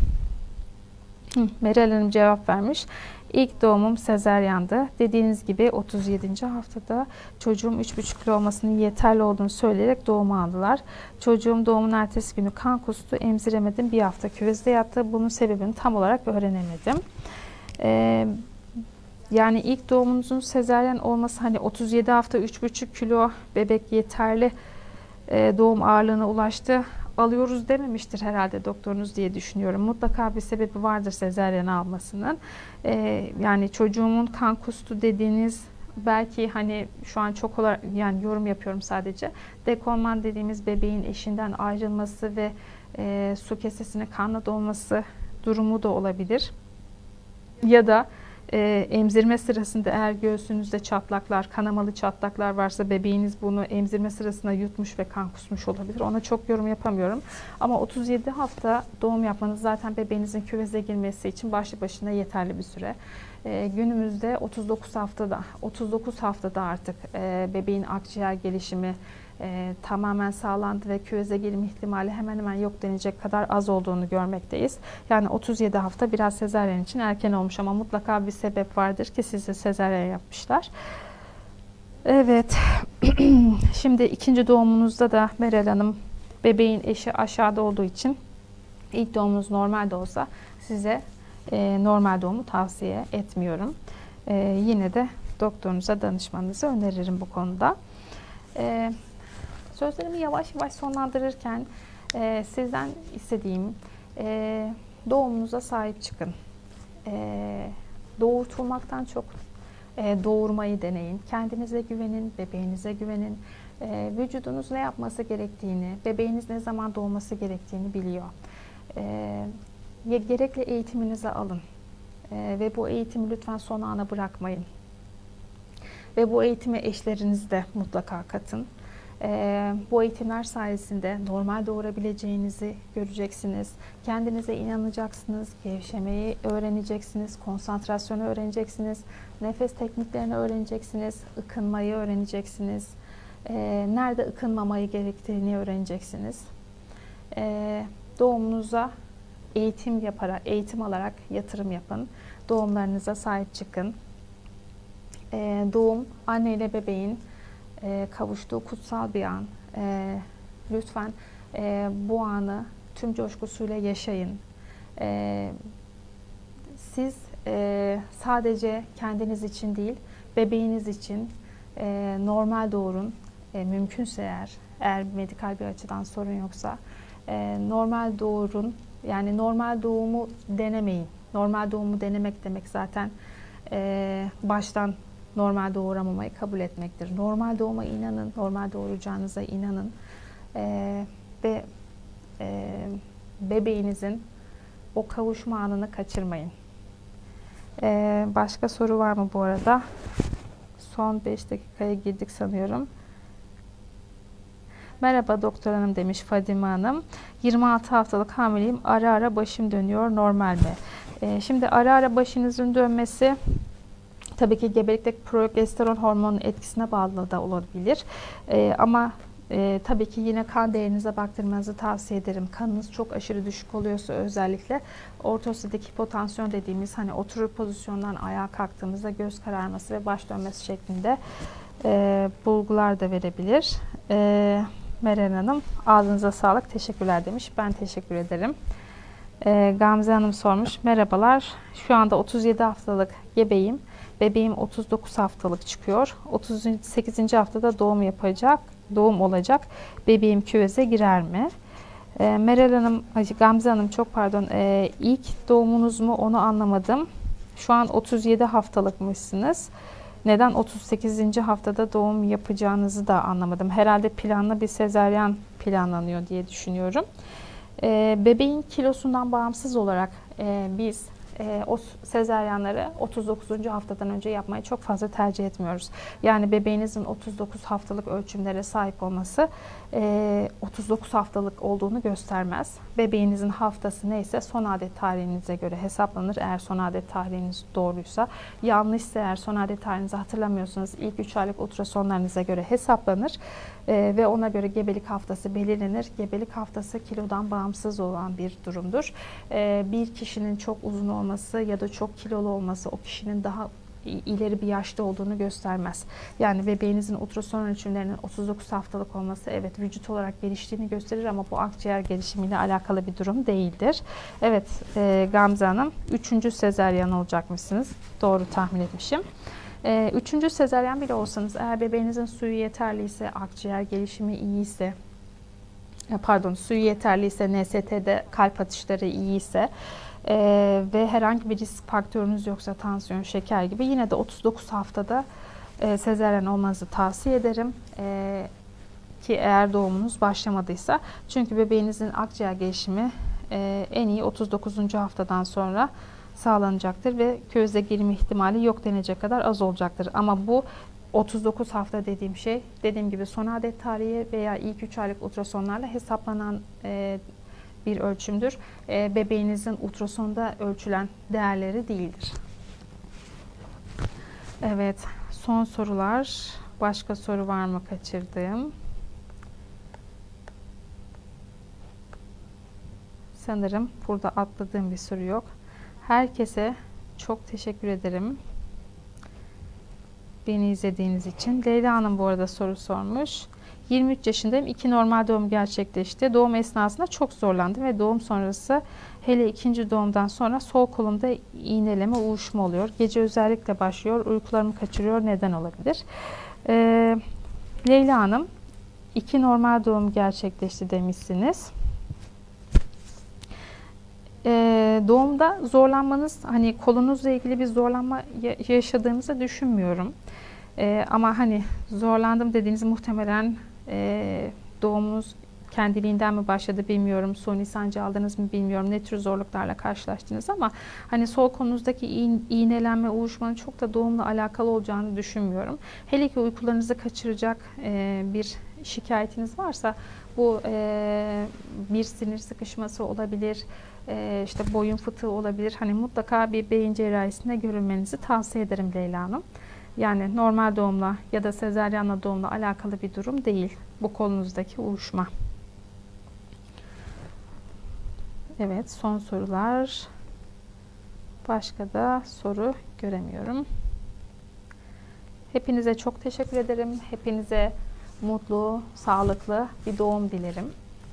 Meral Hanım cevap vermiş. İlk doğumum sezaryandı. Dediğiniz gibi 37. haftada çocuğum 3,5 kilo olmasının yeterli olduğunu söyleyerek doğuma aldılar. Çocuğum doğumun ertesi günü kan kustu. Emziremedim. Bir hafta küvezde yattı. Bunun sebebini tam olarak öğrenemedim. Yani ilk doğumunuzun sezaryen olması, hani 37 hafta 3,5 kilo bebek yeterli doğum ağırlığına ulaştı. alıyoruz dememiştir herhalde doktorunuz diye düşünüyorum. Mutlaka bir sebebi vardır sezaryen almasının. Yani çocuğumun kan kustu dediğiniz, belki hani şu an çok olarak yani yorum yapıyorum sadece. Dekolman dediğimiz bebeğin eşinden ayrılması ve su kesesine kanla dolması durumu da olabilir. Ya da emzirme sırasında eğer göğsünüzde çatlaklar, kanamalı çatlaklar varsa bebeğiniz bunu emzirme sırasında yutmuş ve kan kusmuş olabilir. Ona çok yorum yapamıyorum. Ama 37 hafta doğum yapmanız zaten bebeğinizin küveze girmesi için başlı başına yeterli bir süre. Günümüzde 39 haftada artık bebeğin akciğer gelişimi tamamen sağlandı ve küveze girme ihtimali hemen hemen yok denecek kadar az olduğunu görmekteyiz. Yani 37 hafta biraz sezaryen için erken olmuş ama mutlaka bir sebep vardır ki size sezaryen yapmışlar. Evet. Şimdi ikinci doğumunuzda da Meral Hanım, bebeğin eşi aşağıda olduğu için ilk doğumunuz normal de olsa size normal doğumu tavsiye etmiyorum. Yine de doktorunuza danışmanızı öneririm bu konuda. Sözlerimi yavaş yavaş sonlandırırken sizden istediğim doğumunuza sahip çıkın. Doğurtulmaktan çok doğurmayı deneyin. Kendinize güvenin, bebeğinize güvenin. Vücudunuz ne yapması gerektiğini, bebeğiniz ne zaman doğması gerektiğini biliyor. Gerekli eğitiminizi alın. Ve bu eğitimi lütfen son ana bırakmayın. Ve bu eğitime eşlerinizi de mutlaka katın. Bu eğitimler sayesinde normal doğurabileceğinizi göreceksiniz. Kendinize inanacaksınız. Gevşemeyi öğreneceksiniz. Konsantrasyonu öğreneceksiniz. Nefes tekniklerini öğreneceksiniz. Ikınmayı öğreneceksiniz. Nerede ıkınmamayı gerektiğini öğreneceksiniz. Doğumunuza eğitim alarak yatırım yapın. Doğumlarınıza sahip çıkın. Doğum, anne ile bebeğin kavuştuğu kutsal bir an. Lütfen bu anı tüm coşkusuyla yaşayın. Siz sadece kendiniz için değil, bebeğiniz için normal doğurun. Mümkünse eğer medikal bir açıdan sorun yoksa normal doğurun. Yani normal doğumu denemeyin. Normal doğumu denemek demek zaten baştan normal doğuramamayı kabul etmektir. Normal doğuma inanın, normal doğuracağınıza inanın ve bebeğinizin o kavuşma anını kaçırmayın. Başka soru var mı bu arada? Son 5 dakikaya girdik sanıyorum. Merhaba doktor hanım demiş Fadime Hanım. 26 haftalık hamileyim. Ara ara başım dönüyor. Normal mi? Şimdi ara ara başınızın dönmesi tabii ki gebelikteki progesteron hormonunun etkisine bağlı da olabilir. Ama tabii ki yine kan değerinize baktırmanızı tavsiye ederim. Kanınız çok aşırı düşük oluyorsa özellikle ortosidik hipotansiyon dediğimiz hani oturur pozisyondan ayağa kalktığımızda göz kararması ve baş dönmesi şeklinde bulgular da verebilir. Meral Hanım ağzınıza sağlık, teşekkürler demiş. Ben teşekkür ederim. Gamze Hanım sormuş. Merhabalar. Şu anda 37 haftalık gebeyim. Bebeğim 39 haftalık çıkıyor. 38. haftada doğum olacak. Bebeğim küveze girer mi? Meral Hanım, Gamze Hanım çok pardon. İlk doğumunuz mu onu anlamadım. Şu an 37 haftalıkmışsınız. Neden 38. haftada doğum yapacağınızı da anlamadım. Herhalde planlı bir sezaryen planlanıyor diye düşünüyorum. Bebeğin kilosundan bağımsız olarak biz o sezaryenleri 39. haftadan önce yapmayı çok fazla tercih etmiyoruz. Yani bebeğinizin 39 haftalık ölçümlere sahip olması 39 haftalık olduğunu göstermez. Bebeğinizin haftası neyse son adet tarihinize göre hesaplanır. Eğer son adet tarihiniz doğruysa, yanlışsa eğer son adet tarihinizi hatırlamıyorsanız ilk 3 aylık ultrasonlarınıza göre hesaplanır ve ona göre gebelik haftası belirlenir. Gebelik haftası kilodan bağımsız olan bir durumdur. Bir kişinin çok uzun olması ya da çok kilolu olması o kişinin daha ileri bir yaşta olduğunu göstermez. Yani bebeğinizin ultrason ölçümlerinin 39 haftalık olması evet vücut olarak geliştiğini gösterir ama bu akciğer gelişimiyle alakalı bir durum değildir. Evet Gamze Hanım 3. sezaryen olacakmışsınız. Doğru tahmin etmişim. 3. sezaryen bile olsanız eğer bebeğinizin suyu yeterliyse, akciğer gelişimi iyiyse, pardon, suyu yeterliyse, NST'de kalp atışları iyiyse ve herhangi bir risk faktörünüz yoksa, tansiyon, şeker gibi, yine de 39 haftada sezaryen olmanızı tavsiye ederim. Ki eğer doğumunuz başlamadıysa. Çünkü bebeğinizin akciğer gelişimi en iyi 39. haftadan sonra sağlanacaktır ve küveze girme ihtimali yok denecek kadar az olacaktır. Ama bu 39 hafta dediğim şey, dediğim gibi son adet tarihi veya ilk 3 aylık ultrasonlarla hesaplanan bir ölçümdür. Bebeğinizin ultrasonda ölçülen değerleri değildir. Evet, son sorular. Başka soru var mı kaçırdığım? Sanırım burada atladığım bir soru yok. Herkese çok teşekkür ederim beni izlediğiniz için. Leyla Hanım bu arada soru sormuş. 23 yaşındayım. 2 normal doğum gerçekleşti. Doğum esnasında çok zorlandım ve doğum sonrası, hele ikinci doğumdan sonra sol kolumda iğneleme, uyuşma oluyor. Gece özellikle başlıyor. Uykularımı kaçırıyor. Neden olabilir? Leyla Hanım, 2 normal doğum gerçekleşti demişsiniz. Doğumda zorlanmanız, hani kolunuzla ilgili bir zorlanma yaşadığınızı düşünmüyorum. Ama hani zorlandım dediğiniz, muhtemelen doğumunuz kendiliğinden mi başladı bilmiyorum. Suni sancı aldınız mı bilmiyorum. Ne tür zorluklarla karşılaştınız, ama hani sol kolunuzdaki iğnelenme, uyuşmanın çok da doğumla alakalı olacağını düşünmüyorum. Hele ki uykularınızı kaçıracak bir şikayetiniz varsa, bu bir sinir sıkışması olabilir, işte boyun fıtığı olabilir. Hani mutlaka bir beyin cerrahisinde görülmenizi tavsiye ederim Leyla Hanım. Yani normal doğumla ya da sezaryenle doğumla alakalı bir durum değil bu kolunuzdaki uyuşma. Evet, son sorular. Başka da soru göremiyorum. Hepinize çok teşekkür ederim. Hepinize mutlu, sağlıklı bir doğum dilerim.